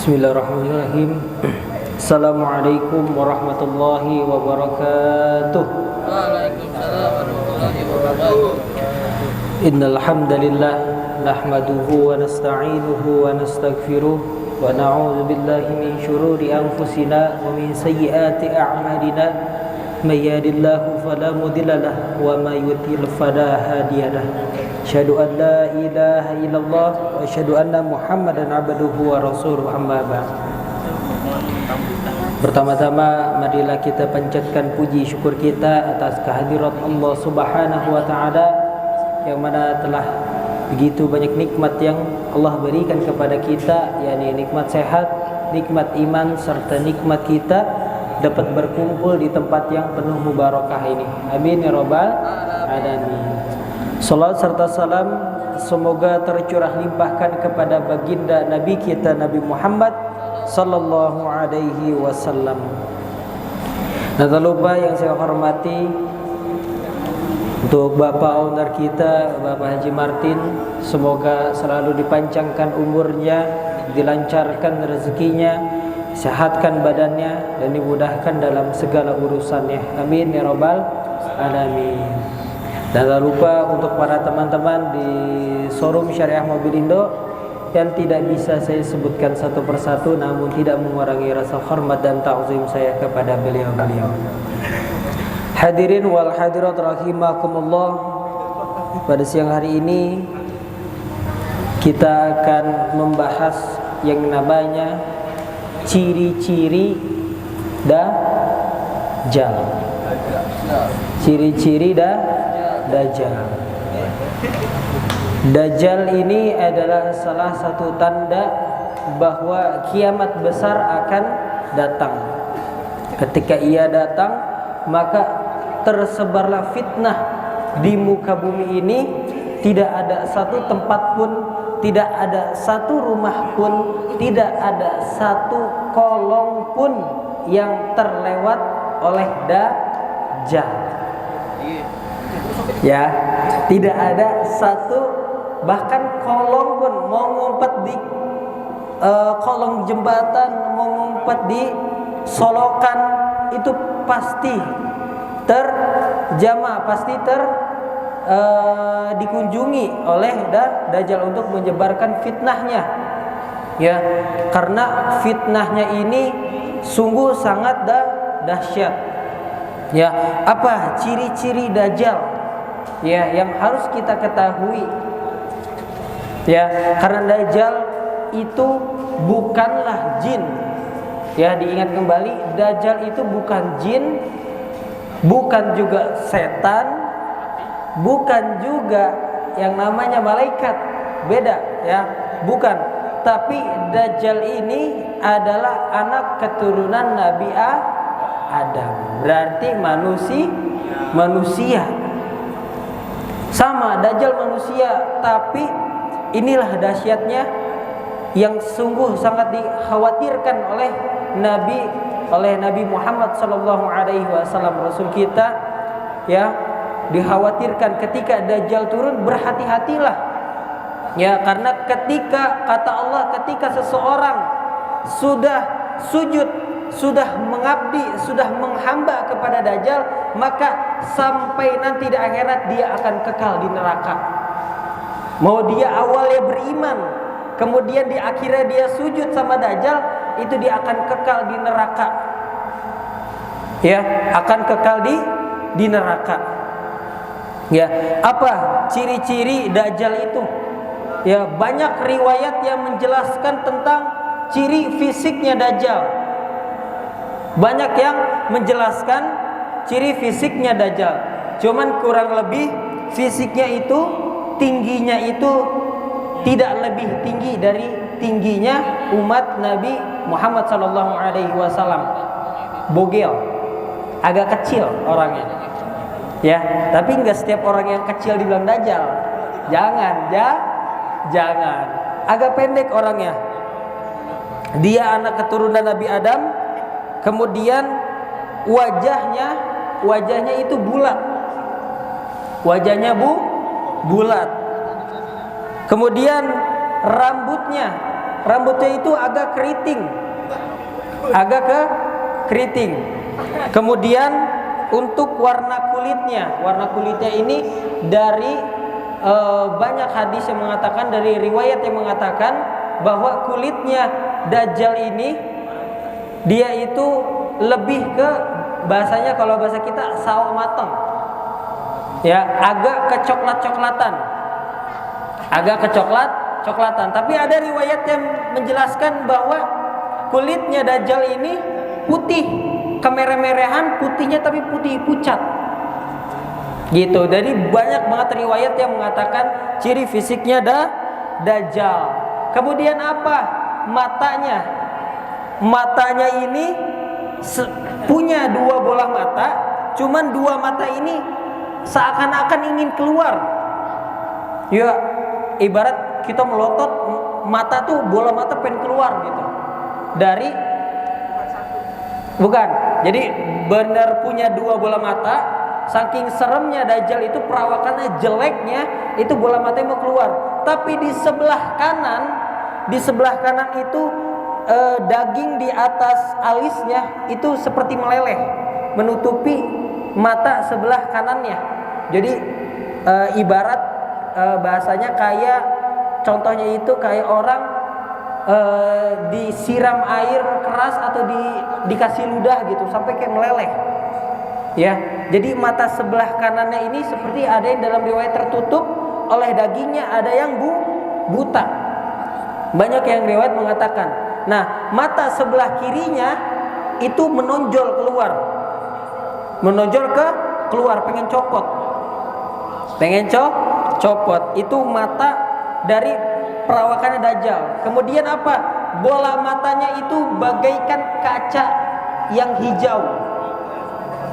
Bismillahirrahmanirrahim. Assalamualaikum warahmatullahi wabarakatuh. Waalaikumsalam warahmatullahi wabarakatuh. Innal hamdalillah nahmaduhu wa nasta'inuhu wa nastaghfiruh wa na'udzu billahi min shururi anfusina wa min sayyiati a'malina. May yahdihillahu fala mudilla lahu wa may yudlil fala hadiya lahu. Asyhadu an la ilaha illallah wa asyhadu anna Muhammadan abduhu wa rasuluhu, amma ba'd. Pertama-tama marilah kita panjatkan puji syukur kita atas kehadirat Allah Subhanahu wa taala yang mana telah begitu banyak nikmat yang Allah berikan kepada kita, yakni nikmat sehat, nikmat iman serta nikmat kita dapat berkumpul di tempat yang penuh mubarakah ini. Amin ya rabbal alamin. Salat serta salam semoga tercurah limpahkan kepada baginda Nabi kita Nabi Muhammad sallallahu alaihi wasallam. Dan tak lupa yang saya hormati untuk Bapak owner kita, Bapak Haji Martin, semoga selalu dipanjangkan umurnya, dilancarkan rezekinya, sehatkan badannya dan dimudahkan dalam segala urusannya. Amin ya rabbal alamin. Dan tak lupa untuk para teman-teman di showroom Syariah Mobilindo yang tidak bisa saya sebutkan satu persatu, namun tidak mengurangi rasa hormat dan ta'zim saya kepada beliau-beliau. Hadirin wal hadirat rahimakumullah, pada siang hari ini kita akan membahas yang namanya ciri-ciri Dajjal. Ciri-ciri Dajjal. Dajjal ini adalah salah satu tanda bahwa kiamat besar akan datang. Ketika ia datang, maka tersebarlah fitnah di muka bumi ini. Tidak ada satu tempat pun, tidak ada satu rumah pun, tidak ada satu kolong pun yang terlewat oleh Dajjal. Ya, tidak ada satu, bahkan kolong pun, mau ngumpet di kolong jembatan, mau ngumpet di solokan, itu pasti terjamah, pasti dikunjungi oleh Dajjal untuk menyebarkan fitnahnya. Ya, karena fitnahnya ini sungguh sangat dahsyat. Ya, apa ciri-ciri Dajjal? Ya, yang harus kita ketahui. Ya, karena Dajjal itu bukanlah jin. Ya, diingat kembali, Dajjal itu bukan jin, bukan juga setan, bukan juga yang namanya malaikat. Beda, ya, bukan. Tapi Dajjal ini adalah anak keturunan Nabi Adam. Berarti manusia. Sama, Dajjal manusia, tapi inilah dahsyatnya yang sungguh sangat dikhawatirkan oleh Nabi Muhammad sallallahu alaihi wasallam, Rasul kita. Ya, dikhawatirkan ketika Dajjal turun, berhati-hatilah. Ya, karena ketika kata Allah, ketika seseorang sudah sujud, sudah mengabdi, sudah menghamba kepada Dajjal, maka sampai nanti di akhirat dia akan kekal di neraka. Mau dia awalnya beriman, kemudian di akhirnya dia sujud sama Dajjal, itu dia akan kekal di neraka. Ya, akan kekal di neraka. Ya, apa ciri-ciri Dajjal itu? Ya, banyak riwayat yang menjelaskan tentang ciri fisiknya Dajjal. Banyak yang menjelaskan ciri fisiknya Dajjal. Cuman kurang lebih fisiknya itu, tingginya itu tidak lebih tinggi dari tingginya umat Nabi Muhammad SAW. Bogel, agak kecil orangnya. Ya, tapi nggak setiap orang yang kecil dibilang Dajjal. Jangan. Agak pendek orangnya. Dia anak keturunan Nabi Adam. Kemudian wajahnya itu bulat. Wajahnya bulat. Kemudian rambutnya itu agak keriting, agak ke keriting. Kemudian untuk warna kulitnya ini dari banyak hadis yang mengatakan, dari riwayat yang mengatakan bahwa kulitnya Dajjal ini dia itu lebih ke, bahasanya kalau bahasa kita sawo mateng, ya, agak kecoklat-coklatan, agak kecoklat-coklatan. Tapi ada riwayat yang menjelaskan bahwa kulitnya Dajjal ini putih, kemerah-merahan putihnya, tapi putih pucat gitu. Jadi banyak banget riwayat yang mengatakan ciri fisiknya Dajjal. Kemudian apa? Matanya ini punya dua bola mata, cuman dua mata ini seakan-akan ingin keluar. Ya, ibarat kita melotot, mata tuh, bola mata pengen keluar gitu. Bukan. Jadi benar punya dua bola mata. Saking seremnya Dajjal itu, perawakannya jeleknya, itu bola matanya mau keluar. Tapi di sebelah kanan itu daging di atas alisnya itu seperti meleleh, menutupi mata sebelah kanannya. Jadi ibarat bahasanya kayak, contohnya itu kayak orang disiram air keras atau dikasih ludah gitu sampai kayak meleleh. Ya, jadi mata sebelah kanannya ini seperti ada yang dalam riwayat tertutup oleh dagingnya, ada yang buta. Banyak yang riwayat mengatakan. Nah, mata sebelah kirinya itu menonjol keluar, pengen copot. Itu mata dari perawakannya Dajjal. Kemudian apa? Bola matanya itu bagaikan kaca yang hijau.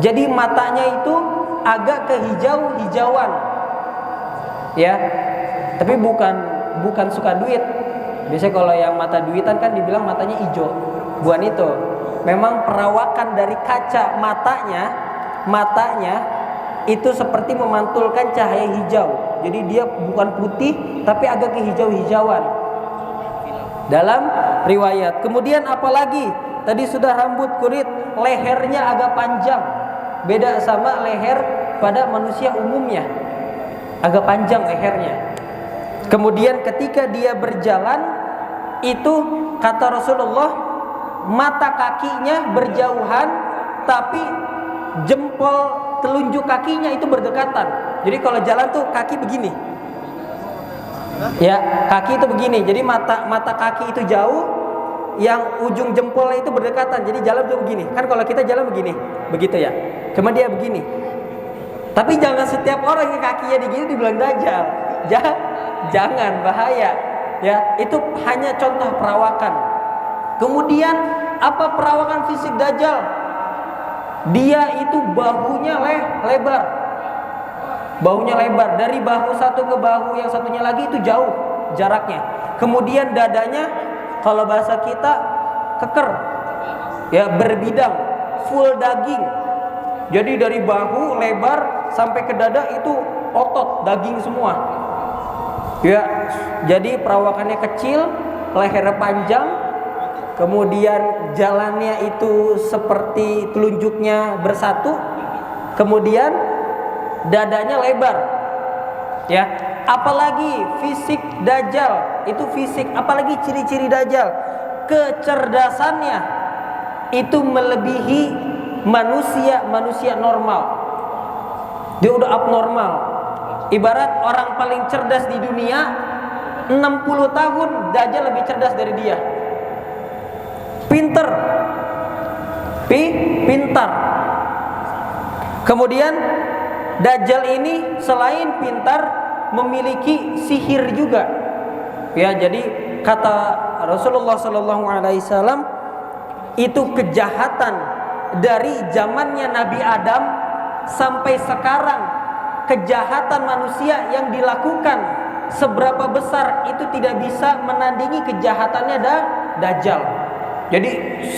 Jadi matanya itu agak kehijauan, ya. Tapi bukan suka duit. Biasanya kalau yang mata duitan kan dibilang matanya hijau. Bukan itu. Memang perawakan dari kaca matanya itu seperti memantulkan cahaya hijau. Jadi dia bukan putih tapi agak kehijauan dalam riwayat. Kemudian apalagi? Tadi sudah rambut kulit, lehernya agak panjang. Beda sama leher pada manusia umumnya, agak panjang lehernya. Kemudian ketika dia berjalan itu, kata Rasulullah, mata kakinya berjauhan tapi jempol telunjuk kakinya itu berdekatan. Jadi kalau jalan tuh kaki begini, ya, kaki itu begini. Jadi mata kaki itu jauh, yang ujung jempolnya itu berdekatan. Jadi jalan tuh begini. Kan kalau kita jalan begini, begitu ya. Cuma dia begini. Tapi jangan setiap orang yang kakinya digini dibilang Dajjal. Jangan, bahaya. Ya, itu hanya contoh perawakan. Kemudian apa perawakan fisik Dajjal? Dia itu bahunya lebar. Bahunya lebar. Dari bahu satu ke bahu yang satunya lagi itu jauh jaraknya. Kemudian dadanya, kalau bahasa kita, keker. Ya, berbidang, full daging. Jadi dari bahu lebar sampai ke dada itu otot, daging semua. Ya, jadi perawakannya kecil, lehernya panjang, kemudian jalannya itu seperti telunjuknya bersatu, kemudian dadanya lebar. Ya, apalagi fisik Dajjal, itu fisik, apalagi ciri-ciri Dajjal, kecerdasannya itu melebihi manusia normal. Dia udah abnormal. Ibarat orang paling cerdas di dunia 60 tahun, Dajjal lebih cerdas dari dia. Pintar. Kemudian Dajjal ini selain pintar memiliki sihir juga. Ya, jadi kata Rasulullah SAW, itu kejahatan dari zamannya Nabi Adam sampai sekarang, kejahatan manusia yang dilakukan seberapa besar itu tidak bisa menandingi kejahatannya Dajjal. Jadi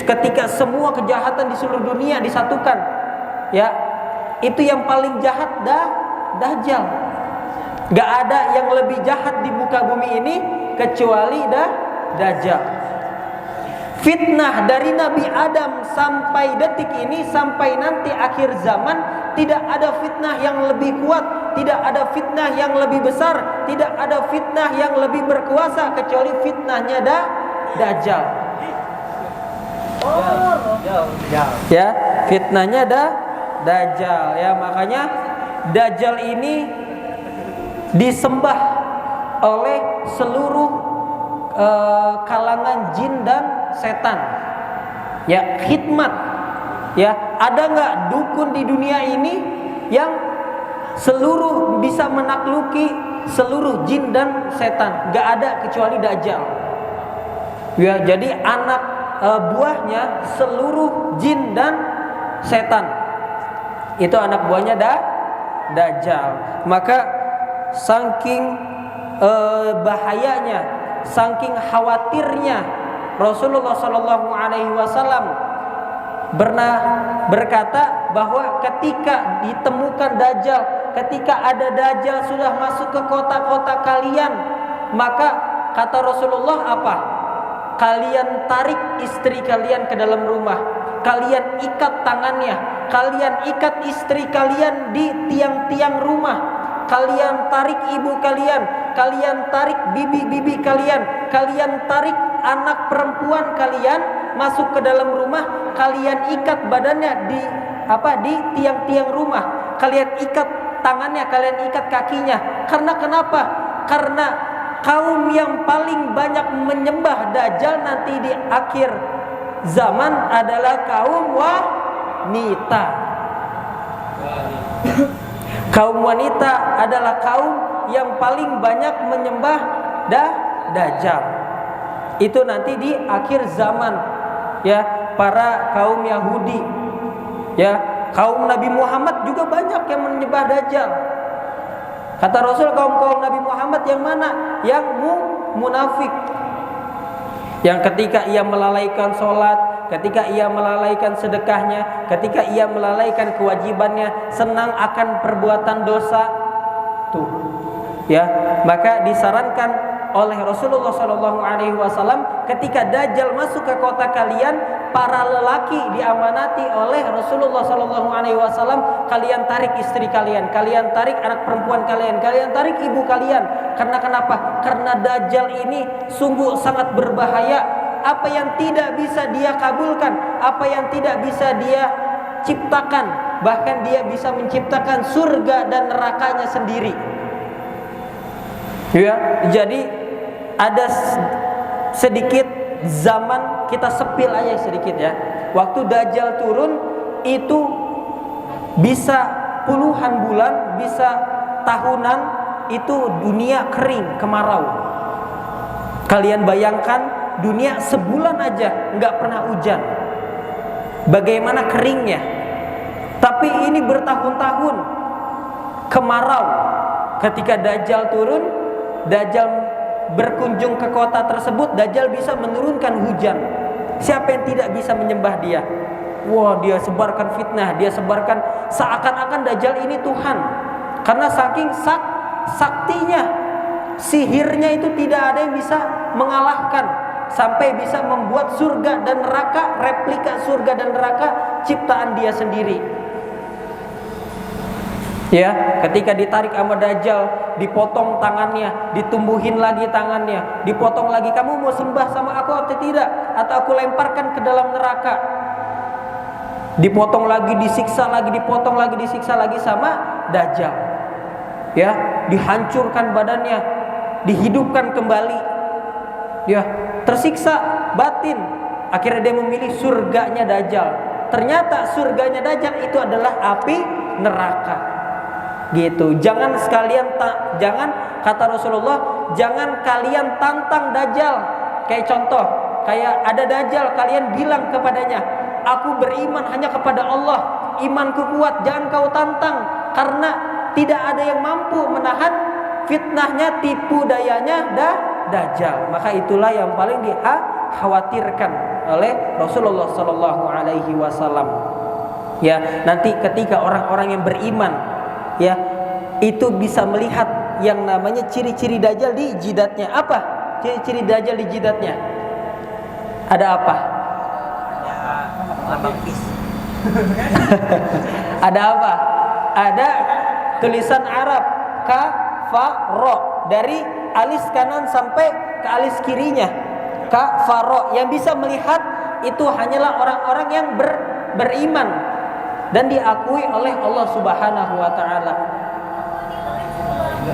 ketika semua kejahatan di seluruh dunia disatukan, ya, itu yang paling jahat Dajjal. Gak ada yang lebih jahat di muka bumi ini kecuali Dajjal. Fitnah dari Nabi Adam sampai detik ini, sampai nanti akhir zaman, tidak ada fitnah yang lebih kuat, tidak ada fitnah yang lebih besar, tidak ada fitnah yang lebih berkuasa kecuali fitnahnya Dajjal. Ya, fitnahnya Dajjal. Ya, makanya Dajjal ini disembah oleh seluruh kalangan jin dan setan. Ya, khidmat. Ya, ada nggak dukun di dunia ini yang seluruh bisa menakluki seluruh jin dan setan? Nggak ada kecuali Dajjal. Ya, jadi anak buahnya seluruh jin dan setan itu anak buahnya Dajjal. Maka saking bahayanya, saking khawatirnya, Rasulullah Shallallahu Alaihi Wasallam pernah berkata bahwa ketika ditemukan Dajjal, ketika ada Dajjal sudah masuk ke kota-kota kalian, maka kata Rasulullah apa? Kalian tarik istri kalian ke dalam rumah, kalian ikat tangannya, kalian ikat istri kalian di tiang-tiang rumah, kalian tarik ibu kalian, kalian tarik bibi-bibi kalian, kalian tarik anak perempuan kalian masuk ke dalam rumah, kalian ikat badannya di tiang-tiang rumah, kalian ikat tangannya, kalian ikat kakinya. Karena kenapa? Karena kaum yang paling banyak menyembah Dajjal nanti di akhir zaman adalah kaum wanita. Kaum wanita adalah kaum yang paling banyak menyembah Dajjal. Itu nanti di akhir zaman, ya, para kaum Yahudi, ya, kaum Nabi Muhammad juga banyak yang menyembah Dajjal. Kata Rasul, kaum Nabi Muhammad yang mana? Yang munafik, yang ketika ia melalaikan sholat, ketika ia melalaikan sedekahnya, ketika ia melalaikan kewajibannya, senang akan perbuatan dosa, tuh, ya, maka disarankan oleh Rasulullah Shallallahu Alaihi Wasallam ketika Dajjal masuk ke kota kalian, para lelaki diamanati oleh Rasulullah Shallallahu Alaihi Wasallam, kalian tarik istri kalian, kalian tarik anak perempuan kalian, kalian tarik ibu kalian. Karena kenapa? Karena Dajjal ini sungguh sangat berbahaya. Apa yang tidak bisa dia kabulkan, apa yang tidak bisa dia ciptakan, bahkan dia bisa menciptakan surga dan nerakanya sendiri. Ya, jadi ada sedikit zaman, kita sepil aja sedikit ya. Waktu Dajjal turun itu bisa puluhan bulan, bisa tahunan, itu dunia kering, kemarau. Kalian bayangkan dunia sebulan aja nggak pernah hujan, bagaimana keringnya. Tapi ini bertahun-tahun kemarau. Ketika Dajjal turun, Dajjal berkunjung ke kota tersebut, Dajjal bisa menurunkan hujan. Siapa yang tidak bisa menyembah dia? Wah, dia sebarkan fitnah, dia sebarkan seakan-akan Dajjal ini Tuhan. Karena saking saktinya, sihirnya itu tidak ada yang bisa mengalahkan, sampai bisa membuat surga dan neraka, replika surga dan neraka ciptaan dia sendiri. Ya, ketika ditarik sama Dajjal, dipotong tangannya, ditumbuhin lagi tangannya, dipotong lagi. Kamu mau sembah sama aku atau tidak? Atau aku lemparkan ke dalam neraka? Dipotong lagi, disiksa lagi, dipotong lagi, disiksa lagi sama Dajjal. Ya, dihancurkan badannya, dihidupkan kembali. Ya, tersiksa batin. Akhirnya dia memilih surganya Dajjal. Ternyata surganya Dajjal itu adalah api neraka. Gitu. Jangan sekalian jangan, kata Rasulullah, jangan kalian tantang Dajjal. Kayak contoh, kayak ada Dajjal, kalian bilang kepadanya, aku beriman hanya kepada Allah, imanku kuat, jangan kau tantang, karena tidak ada yang mampu menahan fitnahnya, tipu dayanya Dajjal. Maka itulah yang paling dikhawatirkan oleh Rasulullah Sallallahu Alaihi Wasallam. Ya, nanti ketika orang-orang yang beriman, ya, itu bisa melihat yang namanya ciri-ciri Dajjal di jidatnya. Apa ciri-ciri Dajjal di jidatnya? Ada apa? Ada apa? Ada tulisan Arab kafaro, dari alis kanan sampai ke alis kirinya. Kafaro, yang bisa melihat itu hanyalah orang-orang yang beriman dan diakui oleh Allah Subhanahu wa taala.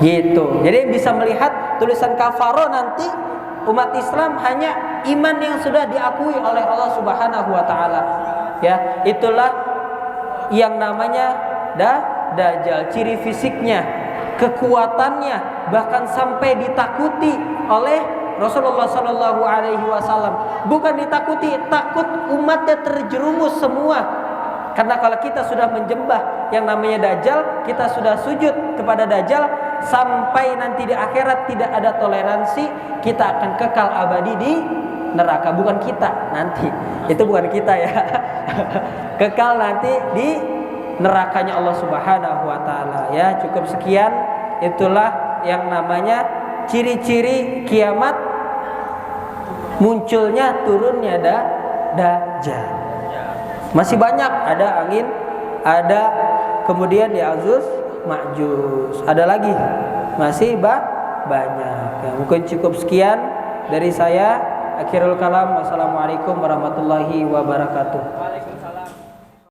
Gitu. Jadi yang bisa melihat tulisan kafaro nanti umat Islam hanya iman yang sudah diakui oleh Allah Subhanahu wa taala. Ya, itulah yang namanya Dajjal. Ciri fisiknya, kekuatannya, bahkan sampai ditakuti oleh Rasulullah Sallallahu Alaihi Wasallam. Bukan ditakuti, takut umatnya terjerumus semua. Karena kalau kita sudah menjembah yang namanya Dajjal, kita sudah sujud kepada Dajjal, sampai nanti di akhirat tidak ada toleransi, kita akan kekal abadi di neraka. Bukan kita nanti, itu bukan kita ya. Kekal nanti di nerakanya Allah Subhanahu wa taala. Ya, cukup sekian. Itulah yang namanya ciri-ciri kiamat, munculnya turunnya Dajjal. Masih banyak, ada angin, ada kemudian Ya'juj Ma'juj, ada lagi, masih banyak. Ya, mungkin cukup sekian dari saya. Akhirul kalam. Wassalamualaikum warahmatullahi wabarakatuh.